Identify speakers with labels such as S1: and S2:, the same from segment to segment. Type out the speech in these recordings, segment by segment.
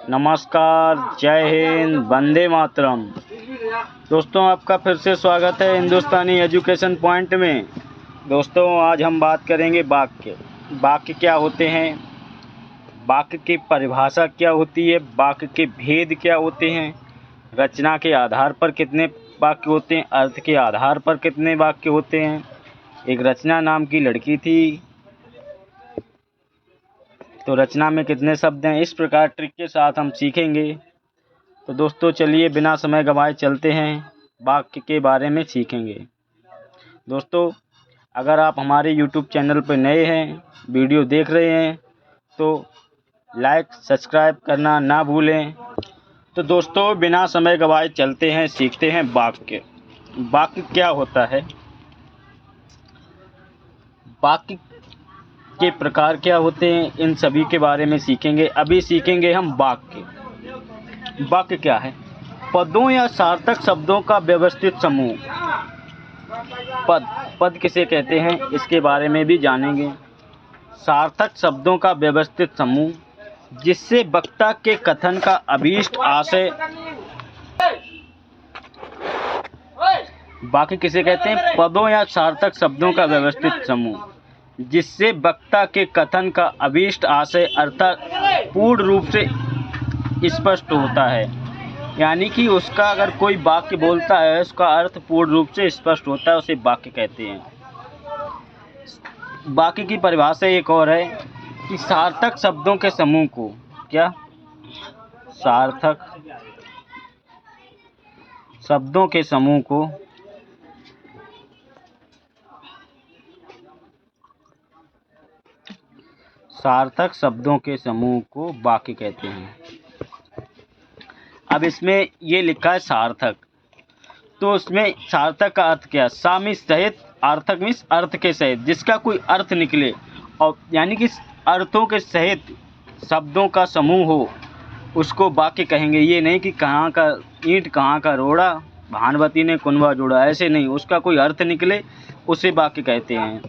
S1: नमस्कार, जय हिंद, वंदे मातरम। दोस्तों, आपका फिर से स्वागत है हिंदुस्तानी एजुकेशन पॉइंट में। दोस्तों, आज हम बात करेंगे वाक्य। वाक्य क्या होते हैं, वाक्य की परिभाषा क्या होती है, वाक्य के भेद क्या होते हैं, रचना के आधार पर कितने वाक्य होते हैं, अर्थ के आधार पर कितने वाक्य होते हैं। एक रचना नाम की लड़की थी, तो रचना में कितने शब्द हैं, इस प्रकार ट्रिक के साथ हम सीखेंगे। तो दोस्तों, चलिए बिना समय गंवाए चलते हैं, वाक्य के बारे में सीखेंगे। दोस्तों, अगर आप हमारे YouTube चैनल पर नए हैं, वीडियो देख रहे हैं, तो लाइक सब्सक्राइब करना ना भूलें। तो दोस्तों, बिना समय गंवाए चलते हैं, सीखते हैं वाक्य। वाक्य क्या होता है, वाक्य के प्रकार क्या होते हैं, इन सभी के बारे में सीखेंगे। अभी सीखेंगे हम वाक्य। वाक्य क्या है? पदों या सार्थक शब्दों का व्यवस्थित समूह। पद किसे कहते हैं, इसके बारे में भी जानेंगे। सार्थक शब्दों का व्यवस्थित समूह, जिससे वक्ता के कथन का अभीष्ट आशय। वाक्य किसे कहते हैं? पदों या सार्थक शब्दों का व्यवस्थित समूह, जिससे वक्ता के कथन का अभीष्ट आशय अर्थात पूर्ण रूप से स्पष्ट होता है। यानी कि उसका अगर कोई वाक्य बोलता है, उसका अर्थ पूर्ण रूप से स्पष्ट होता है, उसे वाक्य कहते हैं। वाक्य की परिभाषा एक और है कि सार्थक शब्दों के समूह को, क्या? सार्थक शब्दों के समूह को सार्थक शब्दों के समूह को वाक्य कहते हैं। अब इसमें ये लिखा है सार्थक, तो उसमें सार्थक का अर्थ क्या? सा मीन्स सहित, अर्थक मीन्स अर्थ के सहित, जिसका कोई अर्थ निकले, और यानी कि अर्थों के सहित शब्दों का समूह हो, उसको वाक्य कहेंगे। ये नहीं कि कहाँ का ईंट कहाँ का रोड़ा, भानुवती ने कुनबा जोड़ा, ऐसे नहीं, उसका कोई अर्थ निकले, उसे वाक्य कहते हैं।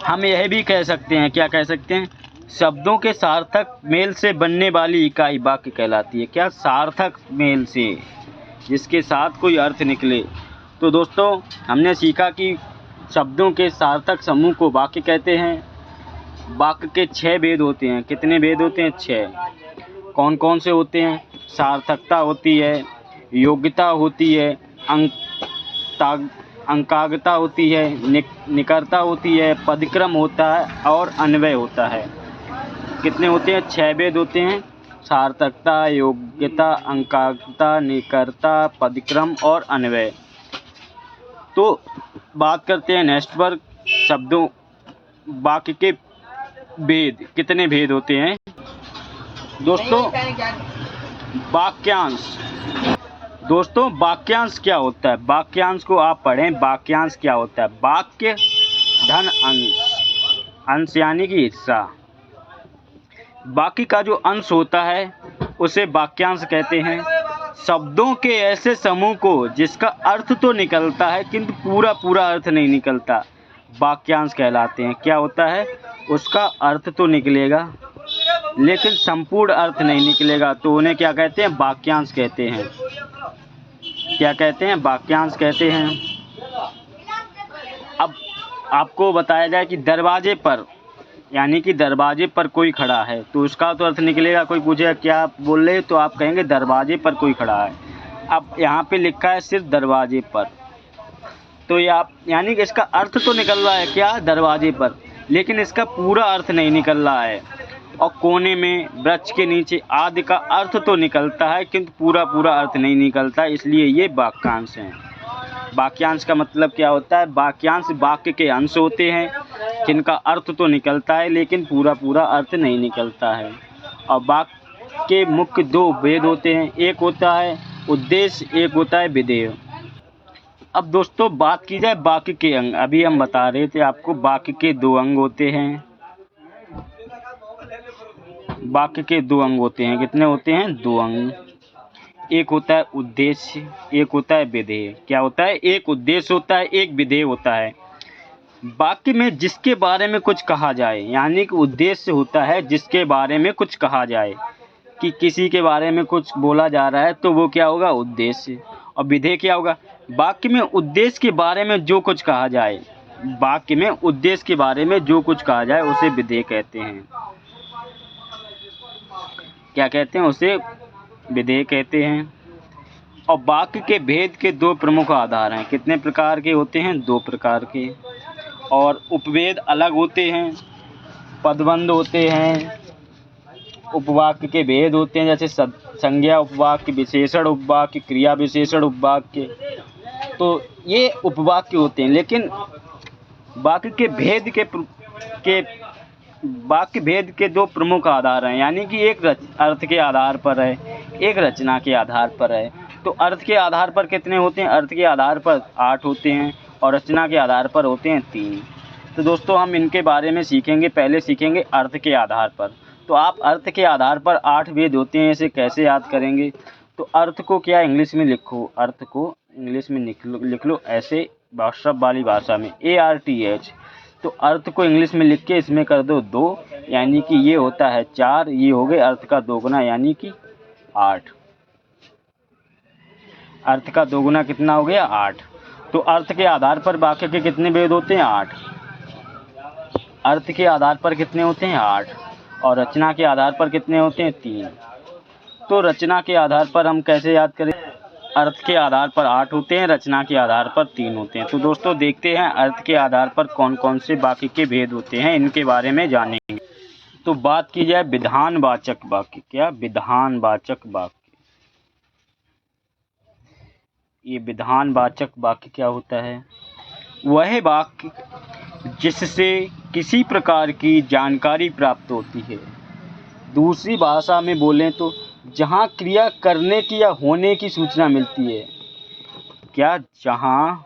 S1: हम यह भी कह सकते हैं, क्या कह सकते हैं? शब्दों के सार्थक मेल से बनने वाली इकाई वाक्य कहलाती है। क्या? सार्थक मेल से, जिसके साथ कोई अर्थ निकले। तो दोस्तों, हमने सीखा कि शब्दों के सार्थक समूह को वाक्य कहते हैं। वाक्य के 6 भेद होते हैं। कितने भेद होते हैं? 6। कौन कौन से होते हैं? सार्थकता होती है, योग्यता होती है, अंकागता होती है, निकरता होती है, पदक्रम होता है और अन्वय होता है। कितने होते हैं? 6 भेद होते हैं। सार्थकता, योग्यता, अंकागता, निकरता, पदक्रम और अन्वय। तो बात करते हैं नेक्स्ट पर, शब्दों वाक्य के भेद। कितने भेद होते हैं दोस्तों? वाक्यांश। दोस्तों, वाक्यांश क्या होता है? वाक्यांश को आप पढ़ें। वाक्यांश क्या होता है? वाक्य धन अंश, अंश यानी कि हिस्सा। वाक्य का जो अंश होता है उसे वाक्यांश कहते हैं। शब्दों के ऐसे समूह को जिसका अर्थ तो निकलता है किंतु पूरा पूरा अर्थ नहीं निकलता, वाक्यांश कहलाते हैं। क्या होता है? उसका अर्थ तो निकलेगा लेकिन संपूर्ण अर्थ नहीं निकलेगा, तो उन्हें क्या कहते हैं? वाक्यांश कहते हैं। क्या कहते हैं? वाक्यांश कहते हैं। अब आपको बताया जाए कि दरवाजे पर, यानी कि दरवाजे पर कोई खड़ा है, तो उसका तो अर्थ निकलेगा। कोई पूछेगा क्या बोल रहे, तो आप कहेंगे दरवाजे पर कोई खड़ा है। अब यहाँ पे लिखा है सिर्फ दरवाजे पर, तो ये आप, यानी कि इसका अर्थ तो निकल रहा है, क्या? दरवाजे पर, लेकिन इसका पूरा अर्थ नहीं निकल रहा है। और कोने में, वृक्ष के नीचे आदि का अर्थ तो निकलता है किंतु पूरा पूरा अर्थ नहीं निकलता, इसलिए ये वाक्यांश हैं। वाक्यांश का मतलब क्या होता है? वाक्यांश वाक्य के अंश होते हैं जिनका अर्थ तो निकलता है लेकिन पूरा पूरा अर्थ नहीं निकलता है। और वाक्य के मुख्य 2 भेद होते हैं। एक होता है उद्देश्य, एक होता है विधेय। अब दोस्तों, बात की जाए वाक्य के अंग। अभी हम बता रहे थे आपको, वाक्य के 2 अंग होते हैं। वाक्य के 2 अंग होते हैं। कितने होते हैं? 2 अंग। एक होता है उद्देश्य, एक होता है विधेय। क्या होता है? एक उद्देश्य होता है, एक विधेय होता है। वाक्य में जिसके बारे में कुछ कहा जाए, यानी कि उद्देश्य होता है जिसके बारे में कुछ कहा जाए, कि किसी के बारे में कुछ बोला जा रहा है तो वो क्या होगा, उद्देश्य। और विधेय क्या होगा, वाक्य में उद्देश्य के बारे में जो कुछ कहा जाए, वाक्य में उद्देश्य के बारे में जो कुछ कहा जाए उसे विधेय कहते हैं। क्या कहते हैं, उसे विधेय कहते हैं। और वाक्य के भेद के दो प्रमुख आधार हैं। कितने प्रकार के होते हैं, दो प्रकार के। और उपवेद अलग होते हैं, पदबंध होते हैं, उपवाक्य के भेद होते हैं, जैसे संज्ञा उपवाक्य, विशेषण उपवाक्य, क्रिया विशेषण उपवाक्य। तो ये उपवाक्य होते हैं। लेकिन वाक्य के भेद के वाक्य भेद के दो प्रमुख आधार हैं, यानी कि एक अर्थ के आधार पर है, एक रचना के आधार पर है। तो अर्थ के आधार पर कितने होते हैं, अर्थ के आधार पर 8 होते हैं और रचना के आधार पर होते हैं 3। तो दोस्तों हम इनके बारे में सीखेंगे। पहले सीखेंगे अर्थ के आधार पर। तो आप अर्थ के आधार पर 8 भेद होते हैं, इसे कैसे याद करेंगे। तो अर्थ को क्या इंग्लिश में लिखो, अर्थ को इंग्लिश में लिख लो ऐसे शब्द वाली भाषा में, ARTH। तो अर्थ को इंग्लिश में लिख के इसमें कर दो 2, यानी कि ये होता है 4, ये हो गए अर्थ का दोगुना यानी कि 8। अर्थ का दोगुना कितना हो गया, 8। तो अर्थ के आधार पर वाक्य के कितने भेद होते हैं, 8। अर्थ के आधार पर कितने होते हैं, 8। और रचना के आधार पर कितने होते हैं, 3। तो रचना के आधार पर हम कैसे याद करें, अर्थ के आधार पर 8 होते हैं, रचना के आधार पर 3 होते हैं। तो दोस्तों देखते हैं अर्थ के आधार पर कौन कौन से वाक्य के भेद होते हैं, इनके बारे में जानेंगे। तो बात की जाए विधानवाचक वाक्य। क्या विधानवाचक वाक्य, ये विधानवाचक वाक्य क्या होता है, वह वाक्य जिससे किसी प्रकार की जानकारी प्राप्त होती है। दूसरी भाषा में बोलें तो जहाँ क्रिया करने की या होने की सूचना मिलती है। क्या, जहाँ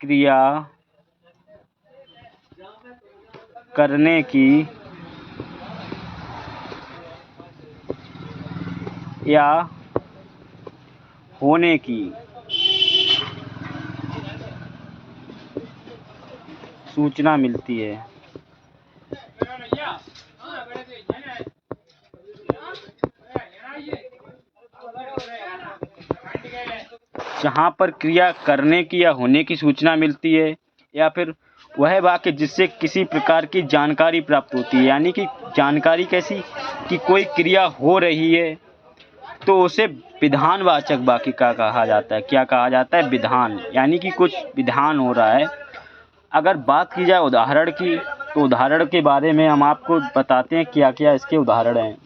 S1: क्रिया करने की या होने की सूचना मिलती है। जहाँ पर क्रिया करने की या होने की सूचना मिलती है, या फिर वह वाक्य जिससे किसी प्रकार की जानकारी प्राप्त होती है, यानी कि जानकारी कैसी, कि कोई क्रिया हो रही है, तो उसे विधानवाचक वाक्य का कहा जाता है। क्या कहा जाता है, विधान, यानी कि कुछ विधान हो रहा है। अगर बात की जाए उदाहरण की, तो उदाहरण के बारे में हम आपको बताते हैं क्या क्या इसके उदाहरण हैं।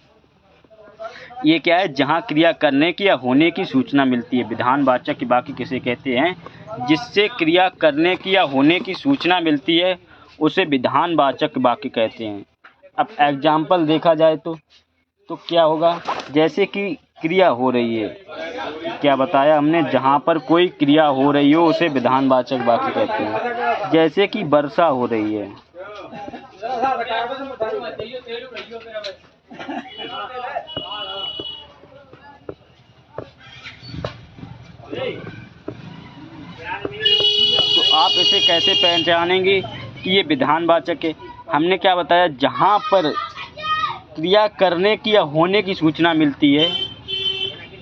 S1: ये क्या है, जहाँ क्रिया करने की या होने की सूचना मिलती है। विधानवाचक वाक्य किसे कहते हैं, जिससे क्रिया करने की या होने की सूचना मिलती है, उसे विधानवाचक वाक्य कहते हैं। अब एग्जाम्पल देखा जाए तो क्या होगा, जैसे कि क्रिया हो रही है, क्या बताया हमने, जहाँ पर कोई क्रिया हो रही हो उसे विधानवाचक वाक्य कहते हैं। जैसे कि वर्षा हो रही है, तो आप इसे कैसे पहचानेंगे कि ये विधानवाचक है। हमने क्या बताया, जहाँ पर क्रिया करने की या होने की सूचना मिलती है।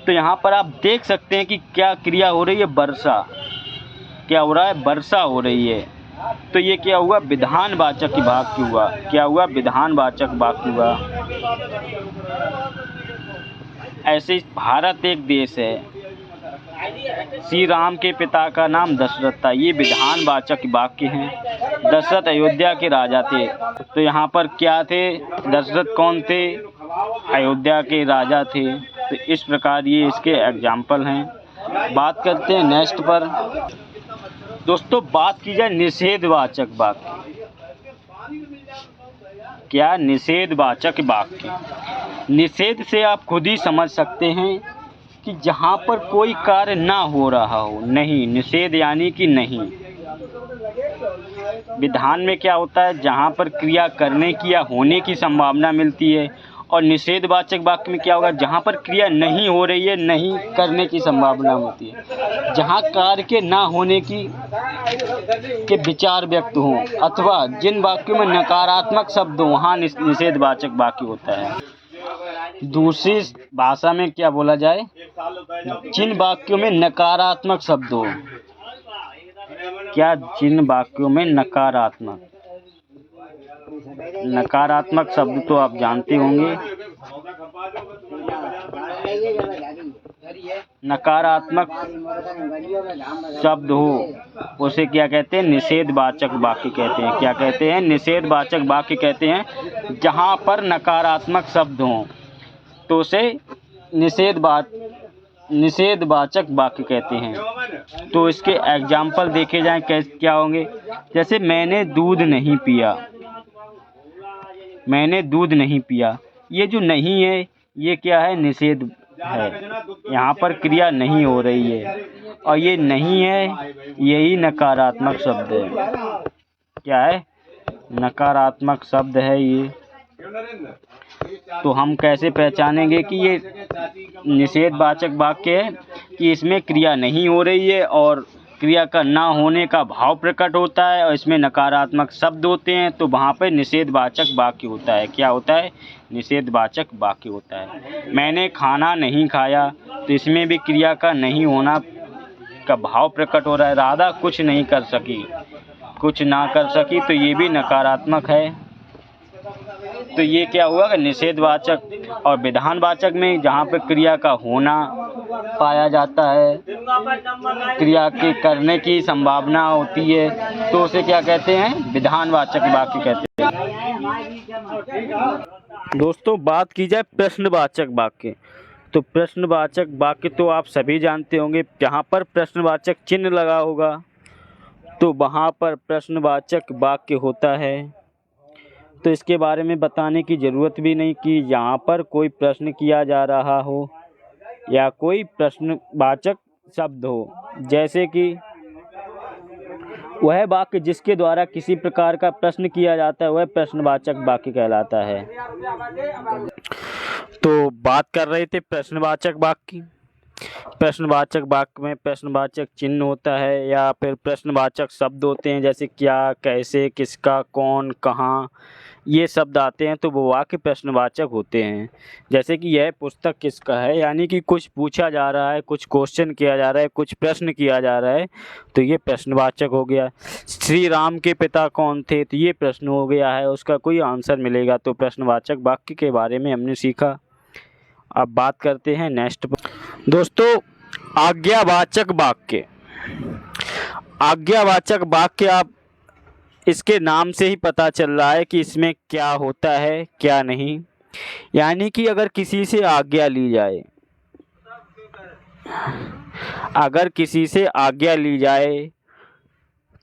S1: तो यहाँ पर आप देख सकते हैं कि क्या क्रिया हो रही है, वर्षा। क्या हो रहा है, वर्षा हो रही है। तो ये क्या हुआ, विधानवाचक वाक्य हुआ। क्या हुआ, विधानवाचक वाक्य हुआ। ऐसे भारत एक देश है, श्री राम के पिता का नाम दशरथ था, ये विधानवाचक वाक्य हैं। दशरथ अयोध्या के राजा थे। तो यहाँ पर क्या थे, दशरथ कौन थे, अयोध्या के राजा थे। तो इस प्रकार ये इसके एग्जाम्पल हैं। बात करते हैं नेक्स्ट पर। दोस्तों बात की जाए निषेधवाचक वाक्य। क्या, निषेधवाचक वाक्य। निषेध से आप खुद ही समझ सकते हैं कि जहाँ पर कोई कार्य ना हो रहा हो। नहीं, निषेध यानी कि नहीं। विधान में क्या होता है, जहाँ पर क्रिया करने की या होने की संभावना मिलती है, और निषेधवाचक वाक्य में क्या होगा, जहाँ पर क्रिया नहीं हो रही है, नहीं करने की संभावना होती है, जहाँ कार्य के ना होने के विचार व्यक्त हों, अथवा जिन वाक्यों में नकारात्मक शब्द हों, वहाँ निषेधवाचक वाक्य होता है। दूसरी भाषा में क्या बोला जाए, जिन वाक्यों में नकारात्मक शब्द हो, क्या जिन वाक्यों में नकारात्मक शब्द तो आप जानते होंगे, नकारात्मक शब्द हो उसे क्या कहते हैं, निषेधवाचक वाक्य कहते हैं। क्या कहते हैं, निषेधवाचक वाक्य कहते हैं। जहाँ पर नकारात्मक शब्द हों तो उसे निषेधवाचक वाक्य कहते हैं। तो इसके एग्जाम्पल देखे जाएं क्या होंगे, जैसे मैंने दूध नहीं पिया, मैंने दूध नहीं पिया, ये जो नहीं है ये क्या है, निषेध है, यहाँ पर क्रिया नहीं हो रही है, और ये नहीं है यही नकारात्मक शब्द है। क्या है, नकारात्मक शब्द है ये। तो हम कैसे पहचानेंगे कि ये निषेधवाचक वाक्य है, कि इसमें क्रिया नहीं हो रही है और क्रिया का ना होने का भाव प्रकट होता है और इसमें नकारात्मक शब्द होते हैं, तो वहाँ पर निषेधवाचक वाक्य होता है। क्या होता है, निषेधवाचक वाक्य होता है। मैंने खाना नहीं खाया, तो इसमें भी क्रिया का नहीं होना का भाव प्रकट हो रहा है। राधा कुछ नहीं कर सकी, कुछ ना कर सकी, तो ये भी नकारात्मक है। तो ये क्या हुआ, निषेधवाचक। और विधानवाचक में जहाँ पर क्रिया का होना पाया जाता है, क्रिया के करने की संभावना होती है, तो उसे क्या कहते हैं, विधानवाचक वाक्य कहते हैं। दोस्तों, बात की जाए प्रश्नवाचक वाक्य, तो प्रश्नवाचक वाक्य तो आप सभी जानते होंगे। जहाँ पर प्रश्नवाचक चिन्ह लगा होगा तो वहाँ पर प्रश्नवाचक वाक्य होता है। तो इसके बारे में बताने की ज़रूरत भी नहीं कि यहाँ पर कोई प्रश्न किया जा रहा हो या कोई प्रश्नवाचक शब्द हो। जैसे कि वह वाक्य जिसके द्वारा किसी प्रकार का प्रश्न किया जाता है वह प्रश्नवाचक वाक्य कहलाता है। तो बात कर रहे थे प्रश्नवाचक वाक्य। प्रश्नवाचक वाक्य में प्रश्नवाचक चिन्ह होता है या फिर प्रश्नवाचक शब्द होते हैं, जैसे क्या, कैसे, किसका, कौन, कहाँ, ये शब्द आते हैं, तो वो वाक्य प्रश्नवाचक होते हैं। जैसे कि यह पुस्तक किसका है, यानी कि कुछ पूछा जा रहा है, कुछ क्वेश्चन किया जा रहा है, कुछ प्रश्न किया जा रहा है, तो ये प्रश्नवाचक हो गया। श्री राम के पिता कौन थे, तो ये प्रश्न हो गया है, उसका कोई आंसर मिलेगा। तो प्रश्नवाचक वाक्य के बारे में हमने सीखा। अब बात करते हैं नेक्स्ट दोस्तों, आज्ञावाचक वाक्य। आज्ञावाचक वाक्य, आप इसके नाम से ही पता चल रहा है कि इसमें क्या होता है क्या नहीं। यानी कि अगर किसी से आज्ञा ली जाए, अगर किसी से आज्ञा ली जाए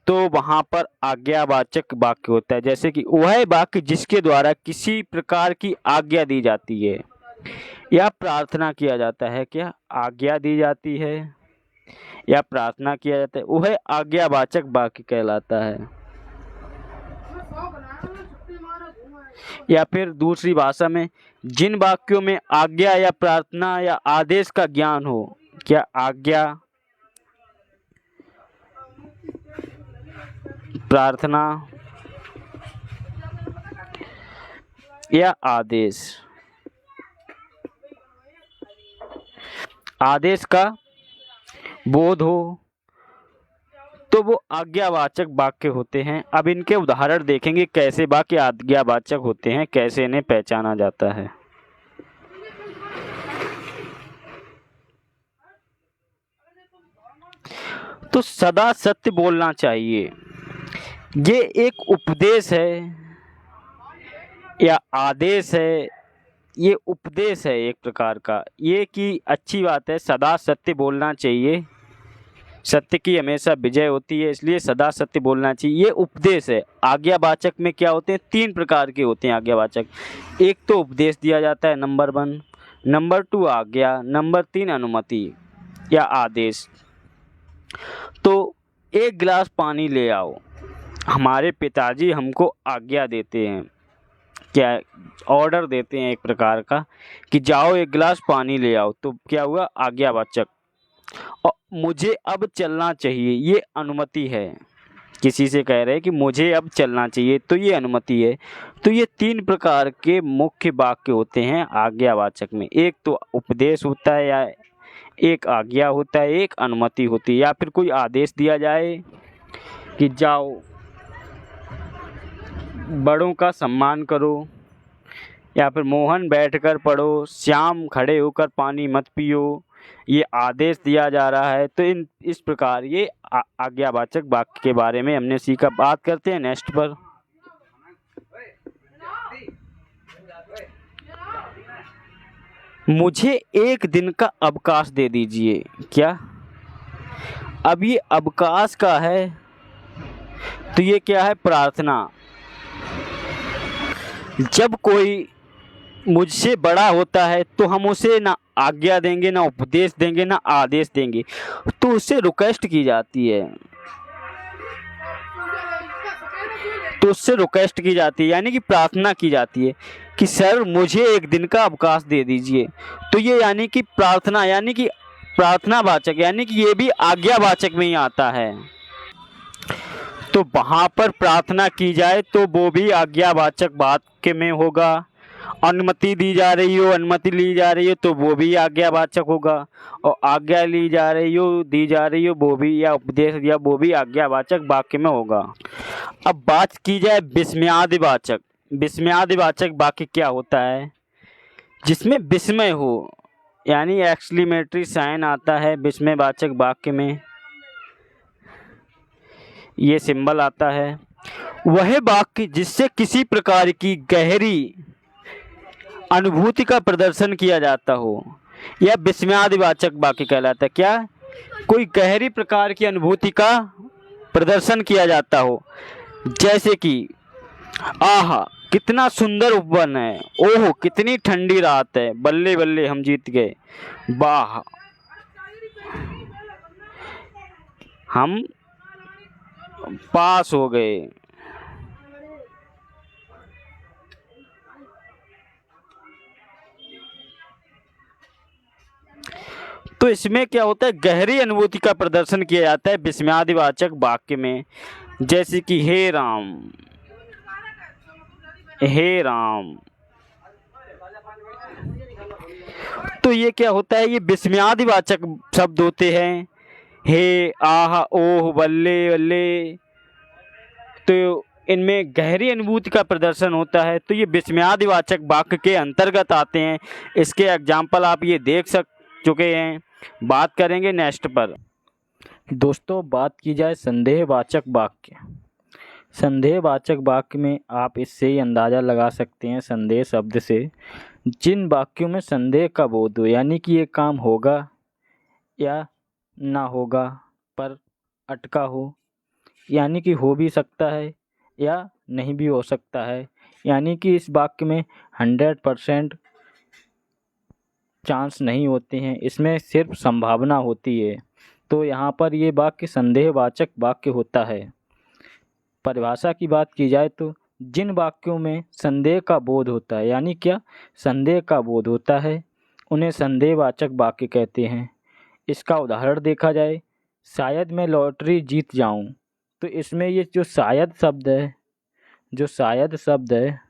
S1: तो वहाँ पर आज्ञावाचक वाक्य होता है। जैसे कि वह वाक्य जिसके द्वारा किसी प्रकार की आज्ञा दी जाती है या प्रार्थना किया जाता है, क्या आज्ञा दी जाती है या प्रार्थना किया जाता है, वह आज्ञावाचक वाक्य कहलाता है। या फिर दूसरी भाषा में, जिन वाक्यों में आज्ञा या प्रार्थना या आदेश का ज्ञान हो, क्या आज्ञा, प्रार्थना या आदेश, आदेश का बोध हो, तो वो आज्ञावाचक वाक्य होते हैं। अब इनके उदाहरण देखेंगे कैसे वाक्य आज्ञावाचक होते हैं, कैसे इन्हें पहचाना जाता है। तो सदा सत्य बोलना चाहिए, ये एक उपदेश है या आदेश है, ये उपदेश है एक प्रकार का, ये कि अच्छी बात है, सदा सत्य बोलना चाहिए, सत्य की हमेशा विजय होती है, इसलिए सदा सत्य बोलना चाहिए, ये उपदेश है। आज्ञावाचक में क्या होते हैं, 3 प्रकार के होते हैं आज्ञावाचक। एक तो उपदेश दिया जाता है, नंबर 1, नंबर 2 आज्ञा, नंबर 3 अनुमति या आदेश। तो 1 गिलास पानी ले आओ, हमारे पिताजी हमको आज्ञा देते हैं क्या ऑर्डर देते हैं एक प्रकार का कि जाओ एक गिलास पानी ले आओ, तो क्या हुआ, आज्ञावाचक। और मुझे अब चलना चाहिए, ये अनुमति है। किसी से कह रहे हैं कि मुझे अब चलना चाहिए, तो ये अनुमति है। तो ये 3 प्रकार के मुख्य वाक्य होते हैं आज्ञावाचक में। एक तो उपदेश होता है, या एक आज्ञा होता है, एक अनुमति होती है, या फिर कोई आदेश दिया जाए कि जाओ बड़ों का सम्मान करो, या फिर मोहन बैठकर पढ़ो, श्याम खड़े होकर पानी मत पियो, ये आदेश दिया जा रहा है। तो इस प्रकार ये आज्ञावाचक वाक्य के बारे में हमने सीखा। बात करते हैं नेक्स्ट पर। मुझे एक दिन का अवकाश दे दीजिए। क्या अब ये अवकाश का है, तो ये क्या है, प्रार्थना। जब कोई मुझसे बड़ा होता है तो हम उसे ना आज्ञा देंगे, ना उपदेश देंगे, ना आदेश देंगे, तो उससे रिक्वेस्ट की जाती है। तो उससे रिक्वेस्ट की जाती है, यानी कि प्रार्थना की जाती है कि सर मुझे एक दिन का अवकाश दे दीजिए। तो ये यानी कि प्रार्थना, यानी कि प्रार्थनावाचक, यानी कि ये भी आज्ञावाचक में ही आता है। तो वहाँ पर प्रार्थना की जाए तो वो भी आज्ञावाचक वाक्य में होगा। अनुमति दी जा रही हो, अनुमति ली जा रही है, तो वो भी आज्ञावाचक होगा। और आज्ञा ली जा रही हो, दी जा रही हो, वो भी, या उपदेश दिया, वो भी आज्ञावाचक वाक्य में होगा। अब बात की जाए विस्मयादिवाचक। विस्मयादिवाचक वाक्य क्या होता है, जिसमें विस्मय हो, यानी एक्सक्लेमेटरी साइन आता है विस्मयवाचक वाक्य में, ये सिंबल आता है। वह वाक्य जिससे किसी प्रकार की गहरी अनुभूति का प्रदर्शन किया जाता हो, यह विस्मयादिवाचक वाक्य कहलाता है। क्या, कोई गहरी प्रकार की अनुभूति का प्रदर्शन किया जाता हो, जैसे कि आहा कितना सुंदर उपवन है, ओहो कितनी ठंडी रात है, बल्ले बल्ले हम जीत गए, वाह हम पास हो गए। तो इसमें क्या होता है, गहरी अनुभूति का प्रदर्शन किया जाता है विस्मयादिवाचक वाक्य में, जैसे कि हे राम, हे राम। तो ये क्या होता है, ये विस्मयादिवाचक शब्द होते हैं। हे, आह, ओह, बल्ले बल्ले, तो इनमें गहरी अनुभूति का प्रदर्शन होता है। तो ये विस्मयादिवाचक वाक्य के अंतर्गत आते हैं। इसके एग्जाम्पल आप ये देख चुके हैं। बात करेंगे नेक्स्ट पर। दोस्तों बात की जाए संदेहवाचक वाक्य। संदेहवाचक वाक्य में आप इससे ही अंदाज़ा लगा सकते हैं, संदेह शब्द से, जिन वाक्यों में संदेह का बोध हो, यानी कि ये काम होगा या ना होगा पर अटका हो, यानी कि हो भी सकता है या नहीं भी हो सकता है, यानी कि इस वाक्य में 100% चांस नहीं होते हैं, इसमें सिर्फ संभावना होती है। तो यहाँ पर ये वाक्य संदेहवाचक वाक्य होता है। परिभाषा की बात की जाए तो जिन वाक्यों में संदेह का बोध होता है, यानी क्या, संदेह का बोध होता है, उन्हें संदेहवाचक वाक्य कहते हैं। इसका उदाहरण देखा जाए, शायद मैं लॉटरी जीत जाऊं, तो इसमें ये जो शायद शब्द है, जो शायद शब्द है,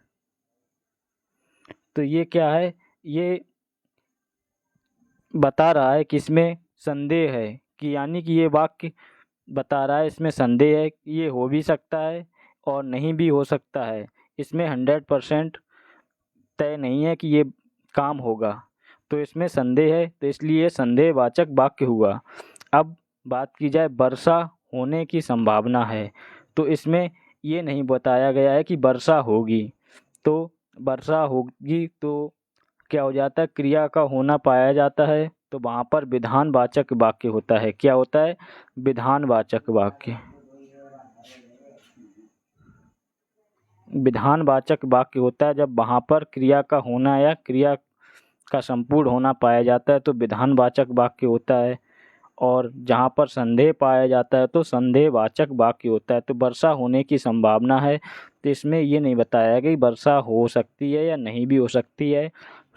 S1: तो ये क्या है, ये बता रहा है कि इसमें संदेह है, कि यानी कि ये वाक्य बता रहा है इसमें संदेह है, ये हो भी सकता है और नहीं भी हो सकता है, इसमें 100% तय नहीं है कि ये काम होगा, तो इसमें संदेह है, तो इसलिए ये संदेहवाचक वाक्य हुआ। अब बात की जाए वर्षा होने की संभावना है, तो इसमें ये नहीं बताया गया है कि वर्षा होगी, तो वर्षा होगी तो क्या हो जाता है, क्रिया का होना पाया जाता है, तो वहाँ पर विधानवाचक वाक्य होता है। क्या होता है, विधानवाचक वाक्य। विधानवाचक वाक्य होता है जब वहाँ पर क्रिया का होना या क्रिया का संपूर्ण होना पाया जाता है, तो विधानवाचक वाक्य होता है।
S2: और जहाँ पर संदेह पाया जाता है तो संदेहवाचक वाक्य होता है। तो वर्षा होने की संभावना है, तो इसमें ये नहीं बताया कि वर्षा हो सकती है या नहीं भी हो सकती है,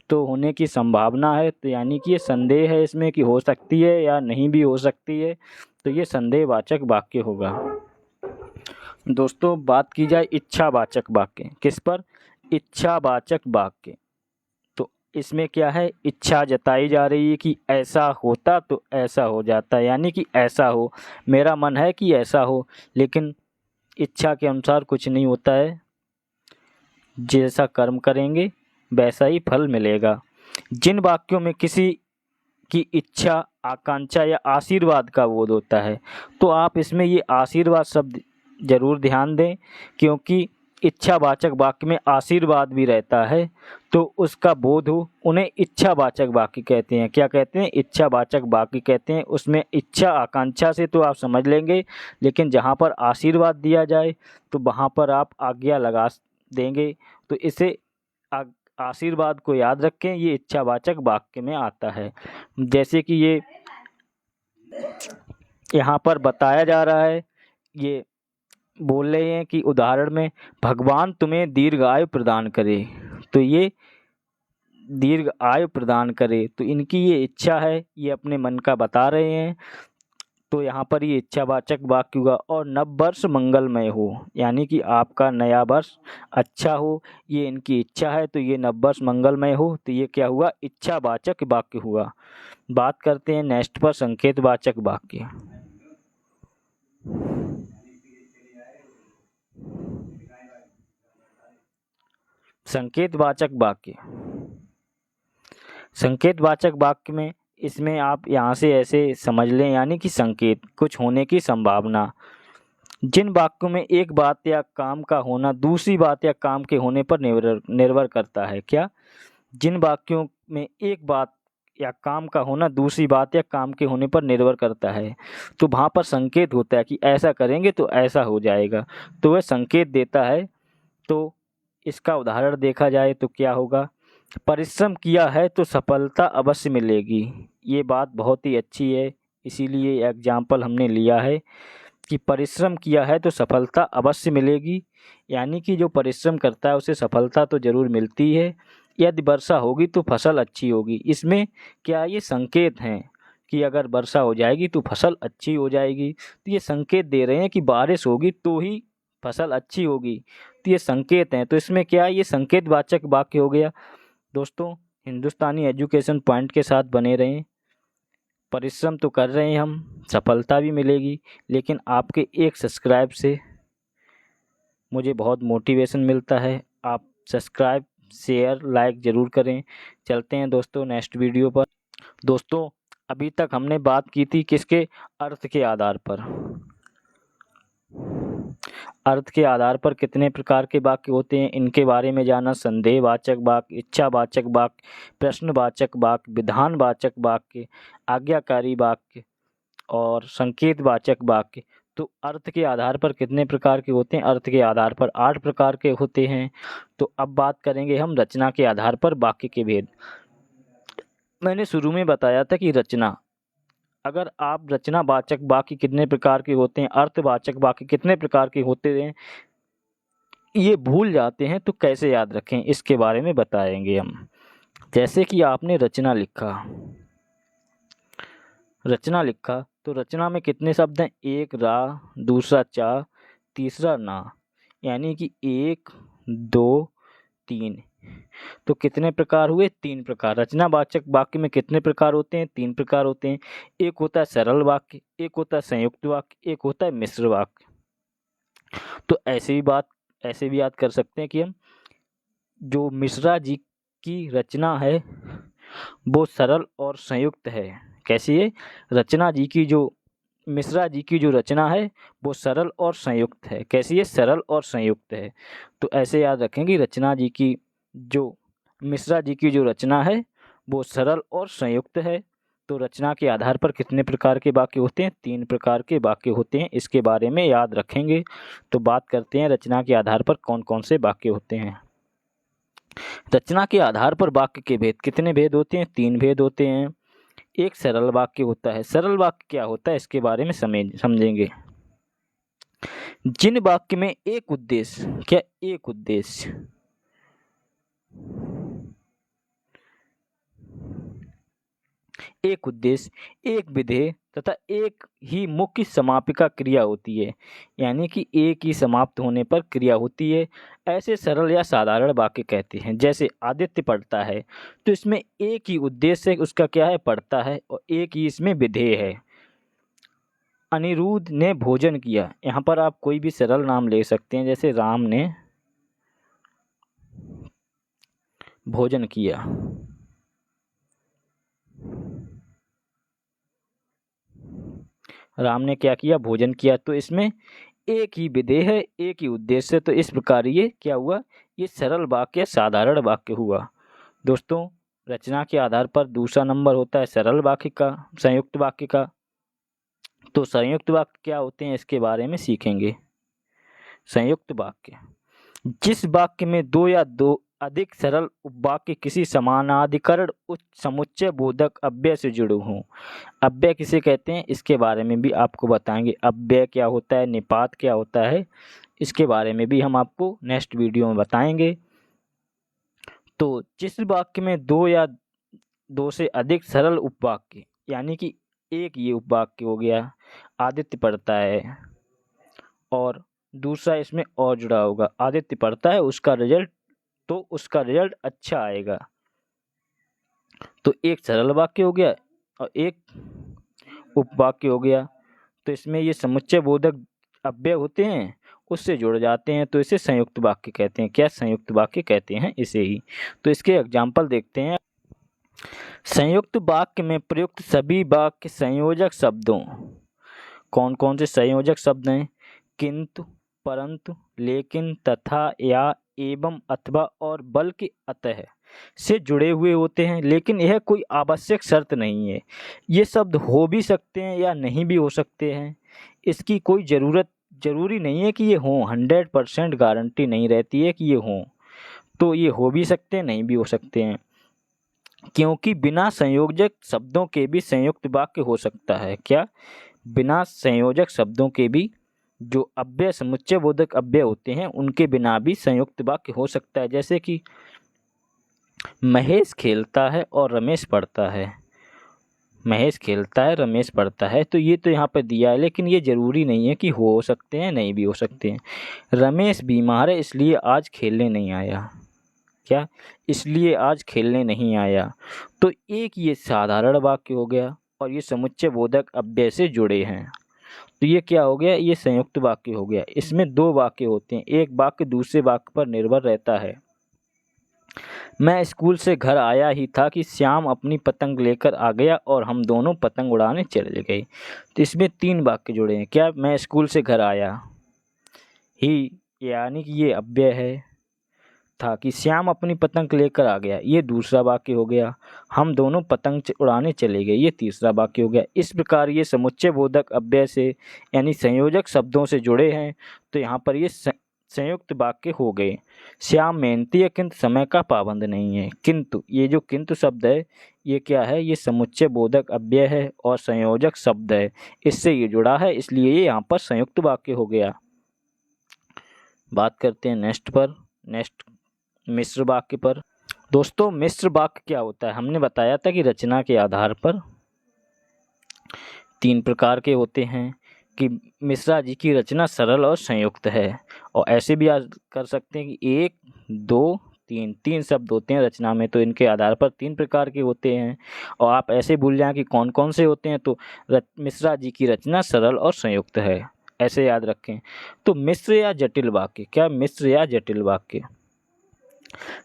S2: तो होने की संभावना है, तो यानी कि ये संदेह है इसमें कि हो सकती है या नहीं भी हो सकती है, तो ये संदेहवाचक वाक्य होगा। दोस्तों बात की जाए इच्छावाचक वाक्य, किस पर? इच्छावाचक वाक्य। तो इसमें क्या है, इच्छा जताई जा रही है कि ऐसा होता तो ऐसा हो जाता, यानी कि ऐसा हो, मेरा मन है कि ऐसा हो, लेकिन इच्छा के अनुसार कुछ नहीं होता है। जैसा कर्म करेंगे वैसा ही फल मिलेगा। जिन वाक्यों में किसी की इच्छा, आकांक्षा या आशीर्वाद का बोध होता है, तो आप इसमें ये आशीर्वाद शब्द जरूर ध्यान दें, क्योंकि इच्छावाचक वाक्य में आशीर्वाद भी रहता है, तो उसका बोध हो, उन्हें इच्छावाचक वाक्य कहते हैं। क्या कहते हैं? इच्छावाचक वाक्य कहते हैं। उसमें इच्छा आकांक्षा से तो आप समझ लेंगे, लेकिन जहाँ पर आशीर्वाद दिया जाए तो वहाँ पर आप आज्ञा लगा देंगे, तो इसे आशीर्वाद को याद रखें, ये इच्छावाचक वाक्य में आता है। जैसे कि ये यहाँ पर बताया जा रहा है, ये बोल रहे हैं कि उदाहरण में भगवान तुम्हें दीर्घ आयु प्रदान करे, तो ये दीर्घ आयु प्रदान करे, तो इनकी ये इच्छा है, ये अपने मन का बता रहे हैं, तो यहाँ पर ये इच्छावाचक वाक्य हुआ। और नव वर्ष मंगलमय हो, यानी कि आपका नया वर्ष अच्छा हो, ये इनकी इच्छा है, तो ये नव वर्ष मंगलमय हो, तो ये क्या हुआ? इच्छावाचक वाक्य हुआ। बात करते हैं नेक्स्ट पर, संकेतवाचक वाक्य। संकेतवाचक वाक्य, संकेतवाचक वाक्य में इसमें आप यहाँ से ऐसे समझ लें, यानी कि संकेत, कुछ होने की संभावना। जिन वाक्यों में एक बात या काम का होना दूसरी बात या काम के होने पर निर्भर करता है। क्या? जिन वाक्यों में एक बात या काम का होना दूसरी बात या काम के होने पर निर्भर करता है, तो वहाँ पर संकेत होता है कि ऐसा करेंगे तो ऐसा हो जाएगा, तो वह संकेत देता है। तो इसका उदाहरण देखा जाए तो क्या होगा? परिश्रम किया है तो सफलता अवश्य मिलेगी। ये बात बहुत ही अच्छी है, इसीलिए एग्जाम्पल हमने लिया है कि परिश्रम किया है तो सफलता अवश्य मिलेगी, यानी कि जो परिश्रम करता है उसे सफलता तो ज़रूर मिलती है। यदि वर्षा होगी तो फसल अच्छी होगी। इसमें क्या, ये संकेत हैं कि अगर वर्षा हो जाएगी तो फसल अच्छी हो जाएगी, तो ये संकेत दे रहे हैं कि बारिश होगी तो ही फसल अच्छी होगी, तो ये संकेत हैं। तो इसमें क्या, ये संकेतवाचक वाक्य हो गया। दोस्तों हिंदुस्तानी एजुकेशन पॉइंट के साथ बने रहें। परिश्रम तो कर रहे हैं हम, सफलता भी मिलेगी, लेकिन आपके एक सब्सक्राइब से मुझे बहुत मोटिवेशन मिलता है। आप सब्सक्राइब, शेयर, लाइक ज़रूर करें। चलते हैं दोस्तों नेक्स्ट वीडियो पर। दोस्तों अभी तक हमने बात की थी किसके? अर्थ के आधार पर। अर्थ के आधार पर कितने प्रकार के वाक्य होते हैं, इनके बारे में जाना। संदेहवाचक वाक्य, इच्छावाचक वाक्य, प्रश्नवाचक वाक्य, विधानवाचक वाक्य, आज्ञाकारी वाक्य और संकेतवाचक वाक्य। तो अर्थ के आधार पर कितने प्रकार के होते हैं? अर्थ के आधार पर 8 प्रकार के होते हैं। तो अब बात करेंगे हम रचना के आधार पर वाक्य के भेद। मैंने शुरू में बताया था कि रचना, अगर आप रचनावाचक वाक्य कितने प्रकार के होते हैं, अर्थवाचक वाक्य कितने प्रकार के होते हैं, ये भूल जाते हैं तो कैसे याद रखें, इसके बारे में बताएंगे हम। जैसे कि आपने रचना लिखा, रचना लिखा तो रचना में कितने शब्द हैं? एक रा, दूसरा चा, तीसरा ना, यानी कि 1 2 3। तो कितने प्रकार हुए? 3 प्रकार। रचनावाचक वाक्य में कितने प्रकार होते हैं? 3 प्रकार होते हैं। एक होता है सरल वाक्य, एक होता है संयुक्त वाक्य, एक होता है मिश्र वाक्य। तो ऐसे भी याद कर सकते हैं कि हम जो मिश्रा जी की रचना है वो सरल और संयुक्त है। कैसी है? रचना जी की जो मिश्रा जी की जो रचना है वो सरल और संयुक्त है। कैसी है? सरल और संयुक्त है। तो ऐसे याद रखेंगे रचना जी की जो मिश्रा जी की जो रचना है वो सरल और संयुक्त है। तो रचना के आधार पर कितने प्रकार के वाक्य होते हैं? 3 प्रकार के वाक्य होते हैं, इसके बारे में याद रखेंगे। तो बात करते हैं रचना के आधार पर कौन कौन से वाक्य होते हैं। रचना के आधार पर वाक्य के भेद, कितने भेद होते हैं? 3 भेद होते हैं। एक सरल वाक्य होता है। सरल वाक्य क्या होता है इसके बारे में समझेंगे। जिन वाक्य में एक उद्देश्य, क्या एक उद्देश्य, एक उद्देश्य, एक विधेय तथा एक ही मुख्य समापिका क्रिया होती है, यानी कि एक ही समाप्त होने पर क्रिया होती है, ऐसे सरल या साधारण वाक्य कहते हैं। जैसे आदित्य पढ़ता है, तो इसमें एक ही उद्देश्य है, उसका क्या है, पढ़ता है, और एक ही इसमें विधेय है। अनिरुद्ध ने भोजन किया, यहाँ पर आप कोई भी सरल नाम ले सकते हैं, जैसे राम ने भोजन किया। राम ने क्या किया, भोजन किया, तो इसमें एक ही विधेय है, एक ही उद्देश्य, तो इस प्रकार ये क्या हुआ, ये सरल वाक्य साधारण वाक्य हुआ। दोस्तों, रचना के आधार पर दूसरा नंबर होता है सरल वाक्य का, संयुक्त वाक्य का। तो संयुक्त वाक्य क्या होते हैं इसके बारे में सीखेंगे। संयुक्त वाक्य, जिस वाक्य में दो या दो अधिक सरल उपवाक्य किसी समानाधिकरण उच्च समुच्चय बोधक अव्यय से जुड़े हों। अव्यय किसे कहते हैं इसके बारे में भी आपको बताएंगे। अव्यय क्या होता है, निपात क्या होता है, इसके बारे में भी हम आपको नेक्स्ट वीडियो में बताएंगे। तो जिस वाक्य में दो या दो से अधिक सरल उपवाक्य, यानी कि एक ये उपवाक्य हो गया, आदित्य पढ़ता है, और दूसरा इसमें और जुड़ा होगा, आदित्य पढ़ता है, उसका रिजल्ट अच्छा आएगा, तो एक सरल वाक्य हो गया और एक उपवाक्य हो गया। तो इसमें ये समुच्चय बोधक अव्यय होते हैं, उससे जुड़ जाते हैं, तो इसे संयुक्त वाक्य कहते हैं। क्या संयुक्त वाक्य कहते हैं इसे ही। तो इसके एग्जाम्पल देखते हैं। संयुक्त वाक्य में प्रयुक्त सभी वाक्य संयोजक शब्दों, कौन कौन से संयोजक शब्द हैं, किंतु, परंतु, लेकिन, तथा, या, एवं, अथवा और बल्कि, अतः से जुड़े हुए होते हैं। लेकिन यह कोई आवश्यक शर्त नहीं है, ये शब्द हो भी सकते हैं या नहीं भी हो सकते हैं। इसकी कोई जरूरी नहीं है कि ये हों, 100% गारंटी नहीं रहती है कि ये हों, तो ये हो भी सकते हैं, नहीं भी हो सकते हैं। क्योंकि बिना संयोजक शब्दों के भी संयुक्त वाक्य हो सकता है। क्या, बिना संयोजक शब्दों के भी जो अव्यय समुच्चय बोधक अव्यय होते हैं उनके बिना भी संयुक्त वाक्य हो सकता है। जैसे कि महेश खेलता है और रमेश पढ़ता है, महेश खेलता है, रमेश पढ़ता है, तो ये तो यहाँ पर दिया है, लेकिन ये जरूरी नहीं है कि हो सकते हैं, नहीं भी हो सकते हैं। रमेश बीमार है इसलिए आज खेलने नहीं आया, क्या, इसलिए आज खेलने नहीं आया, तो एक ये साधारण वाक्य हो गया और ये समुच्चय बोधक अव्यय से जुड़े हैं, तो ये क्या हो गया, ये संयुक्त वाक्य हो गया। इसमें दो वाक्य होते हैं, एक वाक्य दूसरे वाक्य पर निर्भर रहता है। मैं स्कूल से घर आया ही था कि श्याम अपनी पतंग लेकर आ गया और हम दोनों पतंग उड़ाने चले गए। तो इसमें तीन वाक्य जुड़े हैं। क्या, मैं स्कूल से घर आया ही, यानी कि ये अव्यय है, था कि श्याम अपनी पतंग लेकर आ गया, ये दूसरा वाक्य हो गया, हम दोनों पतंग उड़ाने चले गए, ये तीसरा वाक्य हो गया। इस प्रकार ये समुच्चय बोधक अव्यय से यानी संयोजक शब्दों से जुड़े हैं, तो यहाँ पर ये संयुक्त वाक्य हो गए। श्याम मेहनती है किंतु समय का पाबंद नहीं है। किंतु, ये जो किंतु शब्द है ये क्या है, ये समुच्चय बोधक अव्यय है और संयोजक शब्द है, इससे ये जुड़ा है, इसलिए ये यहाँ पर संयुक्त वाक्य हो गया। बात करते हैं नेक्स्ट मिश्र वाक्य पर। दोस्तों, मिश्र वाक्य क्या होता है, हमने बताया था कि रचना के आधार पर तीन प्रकार के होते हैं, कि मिश्रा जी की रचना सरल और संयुक्त है, और ऐसे भी आज कर सकते हैं कि एक, दो, तीन शब्द होते हैं रचना में, तो इनके आधार पर तीन प्रकार के होते हैं। और आप ऐसे भूल जाएं कि कौन कौन से होते हैं, तो मिश्रा जी की रचना सरल और संयुक्त है, ऐसे याद रखें। तो मिश्र या जटिल वाक्य, क्या, मिश्र या जटिल वाक्य,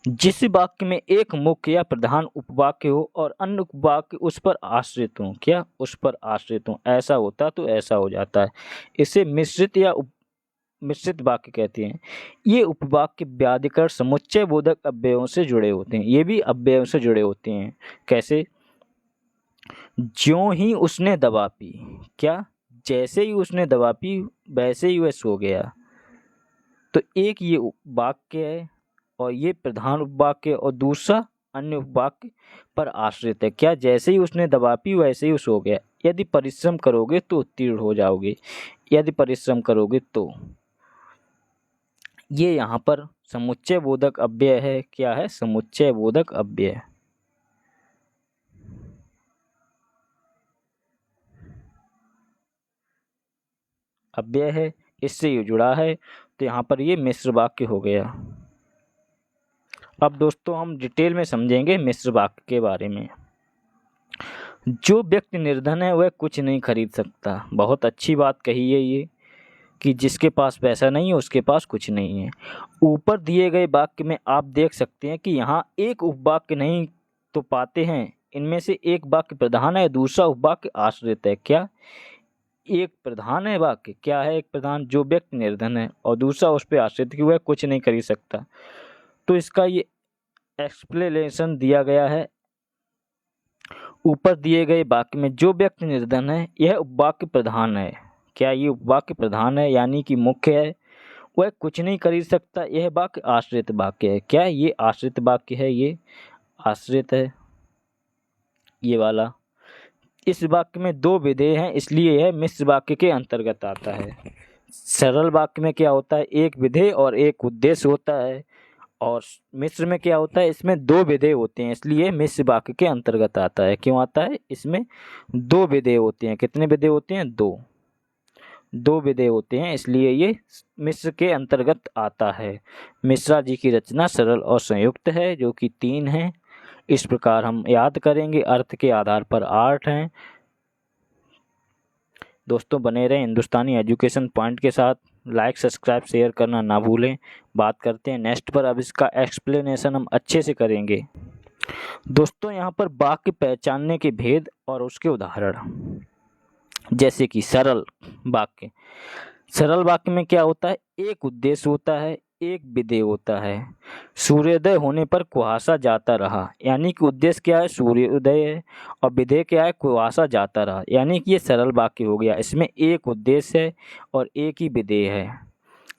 S2: जिस वाक्य में एक मुख्य या प्रधान उपवाक्य हो और अन्य उपवाक्य उस पर आश्रित हो, क्या, उस पर आश्रित हो, ऐसा होता तो ऐसा हो जाता है, इसे मिश्रित या मिश्रित वाक्य कहते हैं। ये उपवाक्य व्याधिकरण समुच्चय बोधक अव्ययों से जुड़े होते हैं, ये भी अव्ययों से जुड़े होते हैं। कैसे, ज्यों ही उसने दवा पी, क्या, जैसे ही उसने दवा पी वैसे ही वह सो गया, तो एक ये वाक्य है और ये प्रधान उपवाक्य, और दूसरा अन्य उपवाक्य पर आश्रित है। क्या जैसे ही उसने दवा पी वैसे ही सो गया। यदि परिश्रम करोगे तो उत्तीर्ण हो जाओगे। यदि परिश्रम करोगे तो ये यहाँ पर समुच्चय बोधक अव्यय है। क्या है? समुच्चय बोधक अव्यय। अव्यय है, इससे ये जुड़ा है, तो यहाँ पर ये मिश्र वाक्य हो गया। अब दोस्तों हम डिटेल में समझेंगे मिश्र वाक्य के बारे में। जो व्यक्ति निर्धन है वह कुछ नहीं खरीद सकता। बहुत अच्छी बात कही है ये कि जिसके पास पैसा नहीं है उसके पास कुछ नहीं है। ऊपर दिए गए वाक्य में आप देख सकते हैं कि यहाँ एक उपवाक्य नहीं तो पाते हैं। इनमें से एक वाक्य प्रधान है, दूसरा उपवाक्य आश्रित है। क्या? एक प्रधान है वाक्य। क्या है एक प्रधान? जो व्यक्ति निर्धन है, और दूसरा उस पर आश्रित कि वह कुछ नहीं खरीद सकता। तो इसका ये एक्सप्लेनेशन दिया गया है। ऊपर दिए गए वाक्य में जो व्यक्ति निर्धन है यह उपवाक्य प्रधान है। क्या ये उपवाक्य प्रधान है यानी कि मुख्य है? वह कुछ नहीं खरीद सकता, यह वाक्य आश्रित वाक्य है। क्या ये आश्रित वाक्य है? ये आश्रित है, ये वाला। इस वाक्य में दो विधेय हैं, इसलिए यह मिश्र वाक्य के अंतर्गत आता है। सरल वाक्य में क्या होता है? एक विधेय और एक उद्देश्य होता है, और मिश्र में क्या होता है? इसमें दो विधेय होते हैं, इसलिए मिश्र वाक्य के अंतर्गत आता है। क्यों आता है? इसमें दो विधेय होते हैं। कितने विधेय होते हैं? दो विधेय होते हैं, इसलिए ये मिश्र के अंतर्गत आता है। मिश्रा जी की रचना सरल और संयुक्त है, जो कि 3 हैं। इस प्रकार हम याद करेंगे। अर्थ के आधार पर 8 हैं। दोस्तों बने रहें हिंदुस्तानी एजुकेशन पॉइंट के साथ। लाइक, सब्सक्राइब, शेयर करना ना भूलें। बात करते हैं नेक्स्ट पर। अब इसका एक्सप्लेनेशन हम अच्छे से करेंगे। दोस्तों यहाँ पर वाक्य पहचानने के भेद और उसके उदाहरण, जैसे कि सरल वाक्य। सरल वाक्य में क्या होता है? एक उद्देश्य होता है, एक विधेय होता है। सूर्योदय होने पर कुहासा जाता रहा, यानी कि उद्देश्य क्या है? सूर्योदय है, और विधेय क्या है? कुहासा जाता रहा, यानी कि ये सरल वाक्य हो गया। इसमें एक उद्देश्य है और एक ही विधेय है।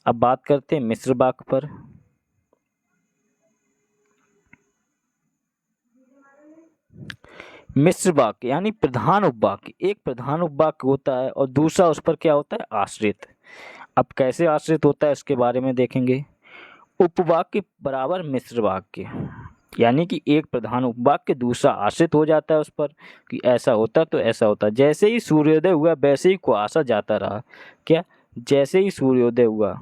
S2: अब बात करते हैं मिश्र वाक्य पर। मिश्र वाक्य यानी प्रधान उपवाक्य। एक प्रधान उपवाक्य होता है और दूसरा उस पर क्या होता है? आश्रित। अब कैसे आश्रित होता है इसके बारे में देखेंगे। उपवाक्य बराबर मिश्र वाक्य, यानी कि एक प्रधान उपवाक्य दूसरा आश्रित हो जाता है उस पर, कि ऐसा होता तो ऐसा होता। जैसे ही सूर्योदय हुआ वैसे ही कुहासा जाता रहा। क्या? जैसे ही सूर्योदय हुआ,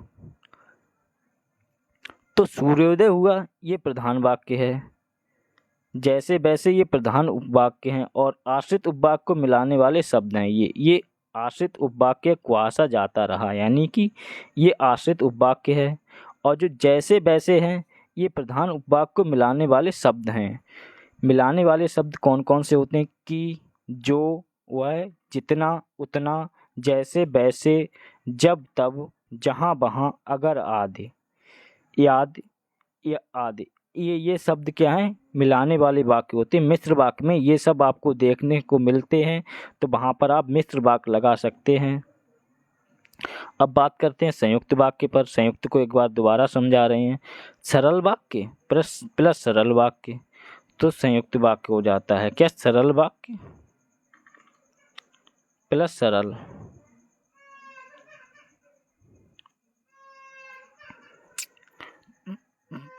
S2: तो सूर्योदय हुआ ये प्रधान वाक्य है। जैसे वैसे ये प्रधान उपवाक्य हैं, और आश्रित उपवाक्य को मिलाने वाले शब्द हैं ये आश्रित उपवाक्य कुहासा जाता रहा, यानी कि ये आश्रित उपवाक्य है। और जो जैसे वैसे हैं ये प्रधान उपवाक्य को मिलाने वाले शब्द हैं। मिलाने वाले शब्द कौन कौन से होते हैं? कि, जो, वह, जितना, उतना, जैसे वैसे, जब तब, जहाँ वहाँ, अगर आदि, याद या आदि। ये शब्द क्या हैं? मिलाने वाले वाक्य होते हैं। मिश्र वाक्य में ये सब आपको देखने को मिलते हैं, तो वहाँ पर आप मिश्र वाक्य लगा सकते हैं। अब बात करते हैं संयुक्त वाक्य पर। संयुक्त को एक बार दोबारा समझा रहे हैं। सरल वाक्य प्लस सरल वाक्य तो संयुक्त वाक्य हो जाता है। क्या? सरल वाक्य प्लस सरल,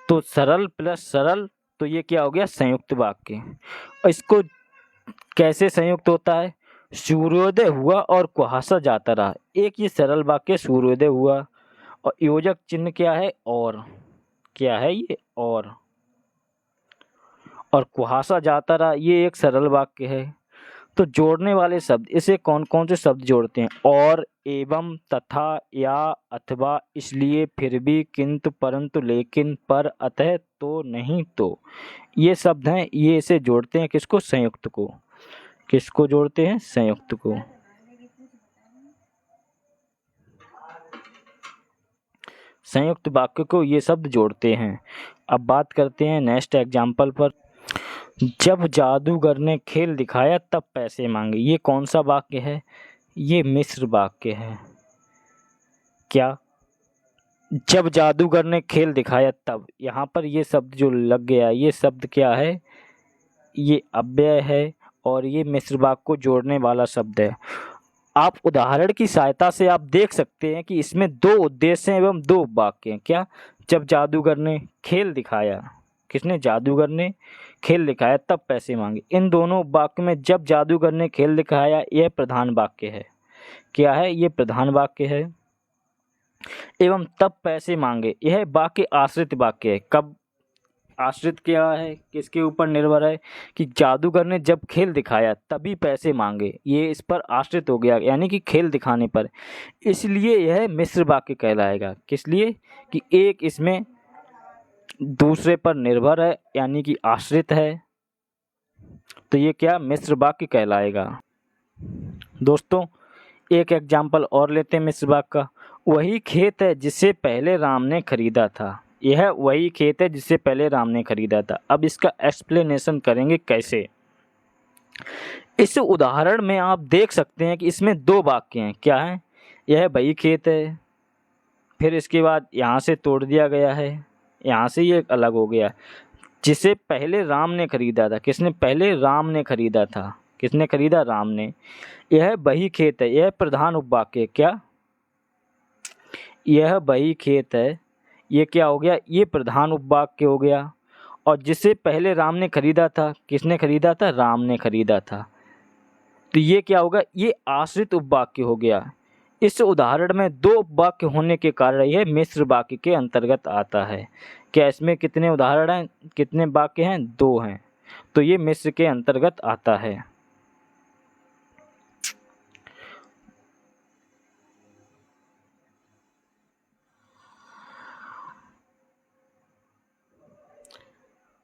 S2: तो सरल प्लस सरल, तो ये क्या हो गया? संयुक्त वाक्य। और इसको कैसे संयुक्त होता है? सूर्योदय हुआ और कुहासा जाता रहा। एक ये सरल वाक्य सूर्योदय हुआ, और योजक चिन्ह क्या है? और। क्या है ये? और कुहासा जाता रहा, ये एक सरल वाक्य है। तो जोड़ने वाले शब्द, इसे कौन कौन से शब्द जोड़ते हैं? और, एवं, तथा, या, अथवा, इसलिए, फिर भी, किंतु, परंतु, लेकिन, पर, अतः, तो, नहीं, तो। ये शब्द हैं, ये इसे जोड़ते हैं। किसको? संयुक्त को। किसको जोड़ते हैं? संयुक्त को। संयुक्त वाक्य को ये शब्द जोड़ते हैं। अब बात करते हैं नेक्स्ट एग्जाम्पल पर। जब जादूगर ने खेल दिखाया तब पैसे मांगे। ये कौन सा वाक्य है? ये मिश्र वाक्य है। क्या? जब जादूगर ने खेल दिखाया तब, यहाँ पर ये शब्द जो लग गया, ये शब्द क्या है, ये अव्यय है और ये मिश्र वाक्य को जोड़ने वाला शब्द है। आप उदाहरण की सहायता से आप देख सकते हैं कि इसमें दो उद्देश्य हैं एवं दो वाक्य हैं। क्या? जब जादूगर ने खेल दिखाया, किसने? जादूगर ने खेल दिखाया तब पैसे मांगे। इन दोनों वाक्य में जब जादूगर ने खेल दिखाया यह प्रधान वाक्य है। क्या है? ये प्रधान वाक्य है। एवं तब पैसे मांगे, यह वाक्य आश्रित वाक्य है। कब आश्रित क्या है, किसके ऊपर निर्भर है? कि जादूगर ने जब खेल दिखाया तभी पैसे मांगे, ये इस पर आश्रित हो गया, यानी कि खेल दिखाने पर। इसलिए यह मिश्र वाक्य कहलाएगा। किस लिए? कि एक इसमें दूसरे पर निर्भर है, यानी कि आश्रित है, तो ये क्या? मिश्र वाक्य कहलाएगा। दोस्तों एक एग्जाम्पल और लेते हैं मिश्र वाक्य का। वही खेत है जिसे पहले राम ने खरीदा था। यह वही खेत है जिसे पहले राम ने खरीदा था। अब इसका एक्सप्लेनेशन करेंगे कैसे। इस उदाहरण में आप देख सकते हैं कि इसमें दो वाक्य हैं। क्या है? यह वही खेत है, फिर इसके बाद यहाँ से तोड़ दिया गया है, यहाँ से ये अलग हो गया, जिसे पहले राम ने खरीदा था। किसने? पहले राम ने खरीदा था। किसने खरीदा? राम ने। यह वही खेत है, यह प्रधान उपवाक्य। क्या? यह वही खेत है, ये क्या हो गया? ये प्रधान उपवाक्य हो गया। और जिसे पहले राम ने खरीदा था, किसने खरीदा था? राम ने खरीदा था। तो ये क्या होगा? ये आश्रित उपवाक्य हो गया। इस उदाहरण में दो उपवाक्य होने के कारण यह मिश्र वाक्य के अंतर्गत आता है। क्या इसमें कितने उदाहरण हैं, कितने वाक्य हैं? दो हैं, तो ये मिश्र के अंतर्गत आता है।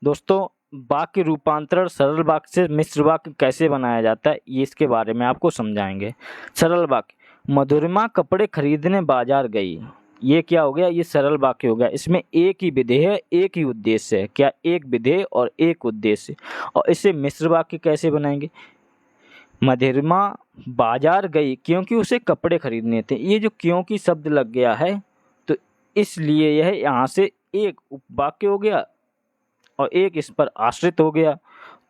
S2: दोस्तों वाक्य रूपांतरण सरल वाक्य से मिश्र वाक्य कैसे बनाया जाता है, ये इसके बारे में आपको समझाएंगे। सरल वाक्य, मधुरिमा कपड़े खरीदने बाजार गई। ये क्या हो गया? ये सरल वाक्य हो गया। इसमें एक ही विधेय है, एक ही उद्देश्य है। क्या? एक विधेय और एक उद्देश्य। और इसे मिश्र वाक्य कैसे बनाएंगे? मधुरिमा बाजार गई क्योंकि उसे कपड़े खरीदने थे। ये जो क्योंकि शब्द लग गया है, तो इसलिए यह यहाँ से एक उपवाक्य हो गया और एक इस पर आश्रित हो गया,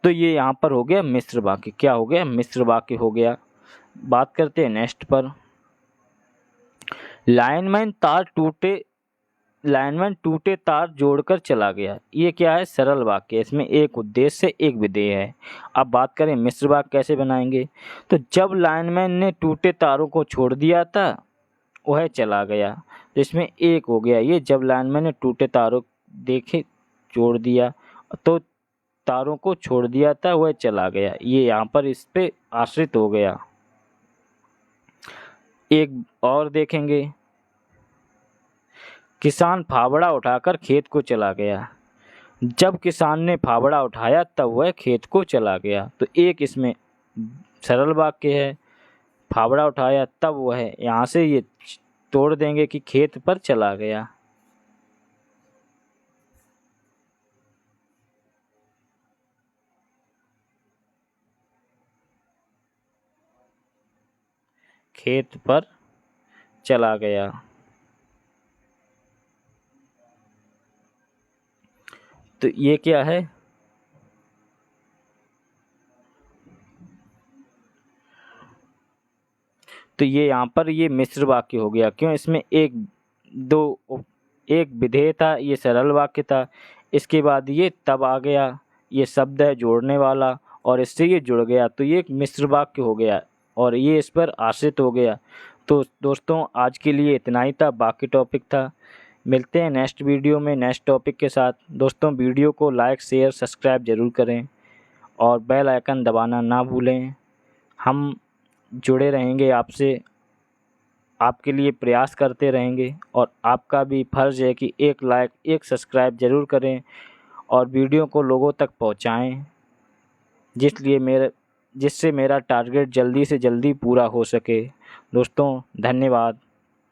S2: तो ये यहाँ पर हो गया मिश्र वाक्य। क्या हो गया? मिश्र वाक्य हो गया। बात करते हैं नेक्स्ट पर। लाइनमैन टूटे तार जोड़कर चला गया। ये क्या है? सरल वाक्य। इसमें एक उद्देश्य एक विधेय है। अब बात करें मिश्र वाक्य कैसे बनाएंगे। तो जब लाइनमैन ने टूटे तारों को छोड़ दिया था वह चला गया, तो इसमें एक हो गया। ये जब लाइनमैन ने टूटे तारों देखे छोड़ दिया, तो तारों को छोड़ दिया था वह चला गया, ये यहाँ पर इस पे आश्रित हो गया। एक और देखेंगे, किसान फावड़ा उठाकर खेत को चला गया। जब किसान ने फावड़ा उठाया तब वह खेत को चला गया, तो एक इसमें सरल वाक्य है। फावड़ा उठाया तब वह, यहाँ से ये तोड़ देंगे कि खेत पर चला गया। खेत पर चला गया। तो ये क्या है? तो ये यहाँ पर ये मिश्र वाक्य हो गया। क्यों? इसमें एक विधेय था, ये सरल वाक्य था। इसके बाद ये तब आ गया, ये शब्द है जोड़ने वाला, और इससे ये जुड़ गया, तो ये एक मिश्र वाक्य हो गया और ये इस पर आश्रित हो गया। तो दोस्तों आज के लिए इतना ही था, बाकी टॉपिक था। मिलते हैं नेक्स्ट वीडियो में नेक्स्ट टॉपिक के साथ। दोस्तों वीडियो को लाइक शेयर सब्सक्राइब ज़रूर करें और बेल आइकन दबाना ना भूलें। हम जुड़े रहेंगे आपसे, आपके लिए प्रयास करते रहेंगे, और आपका भी फर्ज़ है कि एक लाइक एक सब्सक्राइब ज़रूर करें और वीडियो को लोगों तक पहुंचाएं, जिससे मेरा टारगेट जल्दी से जल्दी पूरा हो सके। दोस्तों धन्यवाद,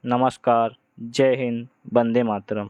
S2: नमस्कार, जय हिंद, वंदे मातरम।